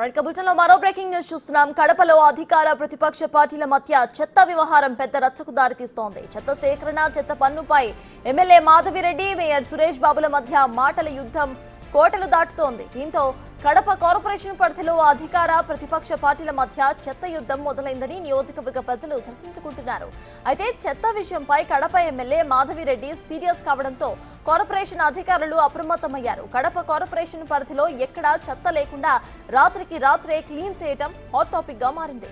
బులెటిన్లో మరో breaking news చూస్తున్నాం. కడపలో అధికార ప్రతిపక్ష పార్టీల మధ్య చెత్త వ్యవహారం పెద్ద రచ్చకు దారితీస్తోంది. చెత్త సేకరణ, చెత్త పన్నుపై ఎమ్మెల్యే మాధవిరెడ్డి, మేయర్ సురేష్ బాబుల మధ్య మాటల యుద్ధం కోటలు దాటుతోంది. దీంతో కడప కార్పొరేషన్ పరిధిలో అధికార ప్రతిపక్ష పార్టీల మధ్య చెత్త యుద్ధం మొదలైందని నియోజకవర్గ ప్రజలు చర్చించుకుంటున్నారు. అయితే చెత్త విషయంపై కడప ఎమ్మెల్యే మాధవిరెడ్డి సీరియస్ కావడంతో కార్పొరేషన్ అధికారులు అప్రమత్తమయ్యారు. కడప కార్పొరేషన్ పరిధిలో ఎక్కడా చెత్త లేకుండా రాత్రికి రాత్రే క్లీన్ చేయడం హాట్ టాపిక్ గా మారింది.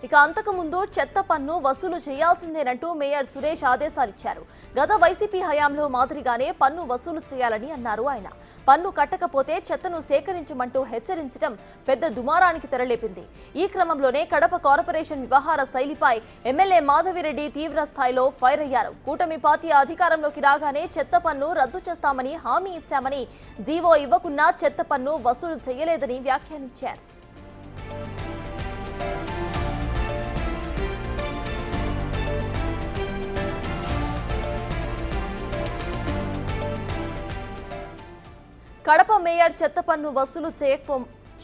ఇక అంతకుముందు చెత్త పన్ను వసూలు చేయాల్సిందేనంటూ మేయర్ సురేష్ ఆదేశాలిచ్చారు. గత వైసీపీ హయాంలో మాదిరిగానే పన్ను వసూలు చేయాలని అన్నారు ఆయన. పన్ను కట్టకపోతే చెత్తను సేకరించమంటూ హెచ్చరించడం పెద్ద దుమారానికి తెరలేపింది. ఈ క్రమంలోనే కడప కార్పొరేషన్ వ్యవహార శైలిపై ఎమ్మెల్యే మాధవిరెడ్డి తీవ్ర స్థాయిలో ఫైర్ అయ్యారు. కూటమి పార్టీ అధికారంలోకి రాగానే చెత్త పన్ను రద్దు చేస్తామని హామీ ఇచ్చామని, జీవో ఇవ్వకున్నా చెత్త పన్ను వసూలు చేయలేదని వ్యాఖ్యానించారు. కడప మేయర్ చెత్త పన్ను వసూలు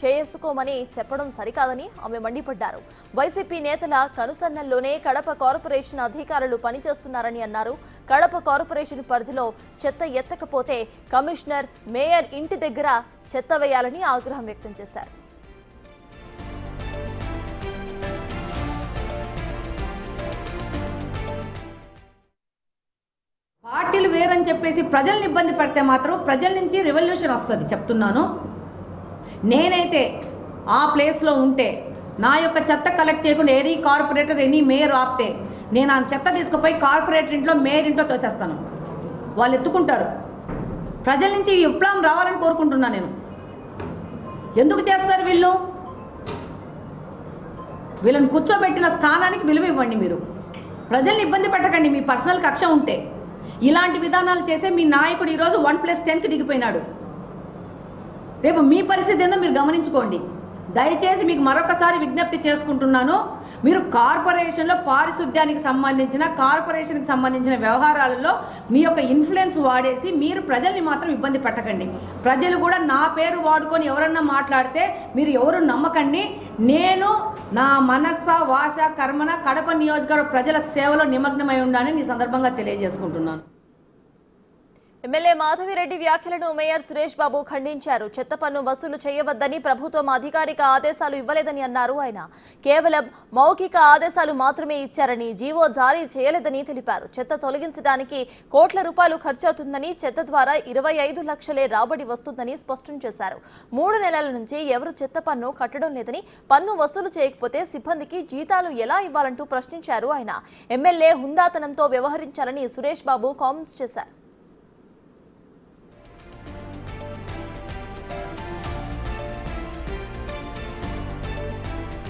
చేసుకోమని చెప్పడం సరికాదని ఆమె మండిపడ్డారు. వైసీపీ నేతల కనుసన్నల్లోనే కడప కార్పొరేషన్ అధికారులు పనిచేస్తున్నారని అన్నారు. కడప కార్పొరేషన్ పరిధిలో చెత్త ఎత్తకపోతే కమిషనర్, మేయర్ ఇంటి దగ్గర చెత్త వేయాలని ఆగ్రహం వ్యక్తం చేశారు. పార్టీలు వేరని చెప్పేసి ప్రజల్ని ఇబ్బంది పడితే మాత్రం ప్రజల నుంచి రెవల్యూషన్ వస్తుంది చెప్తున్నాను. నేనైతే ఆ ప్లేస్లో ఉంటే నా యొక్క చెత్త కలెక్ట్ చేయకుండా ఎనీ కార్పొరేటర్, ఎనీ మేయర్ ఆపితే నేను ఆ చెత్త తీసుకుపోయి కార్పొరేటర్ ఇంట్లో, మేయర్ ఇంట్లో తోసేస్తాను. వాళ్ళు ఎత్తుకుంటారు. ప్రజల నుంచి విప్లవం రావాలని కోరుకుంటున్నాను నేను. ఎందుకు చేస్తారు వీళ్ళని కూర్చోబెట్టిన స్థానానికి విలువ ఇవ్వండి. మీరు ప్రజల్ని ఇబ్బంది పెట్టకండి. మీ పర్సనల్ కక్ష ఉంటే ఇలాంటి విధానాలు చేసే మీ నాయకుడు ఈరోజు 1+10కి దిగిపోయినాడు. రేపు మీ పరిస్థితి ఏందో మీరు గమనించుకోండి. దయచేసి మీకు మరొకసారి విజ్ఞప్తి చేసుకుంటున్నాను. మీరు కార్పొరేషన్లో పారిశుద్ధ్యానికి సంబంధించిన వ్యవహారాలలో మీ యొక్క ఇన్ఫ్లుయెన్స్ వాడేసి మీరు ప్రజల్ని మాత్రం ఇబ్బంది పెట్టకండి. ప్రజలు కూడా నా పేరు వాడుకొని ఎవరన్నా మాట్లాడితే మీరు ఎవరు నమ్మకండి. నేను నా మనస్స, వాచ, కర్మన కడప నియోజకవర్గ ప్రజల సేవలో నిమగ్నమై ఉండాలని ఈ సందర్భంగా తెలియజేసుకుంటున్నాను. ఎమ్మెల్యే మాధవిరెడ్డి వ్యాఖ్యలను మేయర్ సురేష్ బాబు ఖండించారు. చెత్త పన్ను వసూలు చేయవద్దని ప్రభుత్వం అధికారిక ఆదేశాలు ఇవ్వలేదని అన్నారు ఆయన. కేవలం మౌఖిక ఆదేశాలు మాత్రమే ఇచ్చారని, జీవో జారీ చేయలేదని తెలిపారు. చెత్త తొలగించడానికి కోట్ల రూపాయలు ఖర్చవుతుందని, చెత్త ద్వారా 25 లక్షలే రాబడి వస్తుందని స్పష్టం చేశారు. 3 నెలల నుంచి ఎవరు చెత్త పన్ను కట్టడం లేదని, పన్ను వసూలు చేయకపోతే సిబ్బందికి జీతాలు ఎలా ఇవ్వాలంటూ ప్రశ్నించారు ఆయన. ఎమ్మెల్యే హుందాతనంతో వ్యవహరించాలని సురేష్ బాబు కామెంట్స్ చేశారు.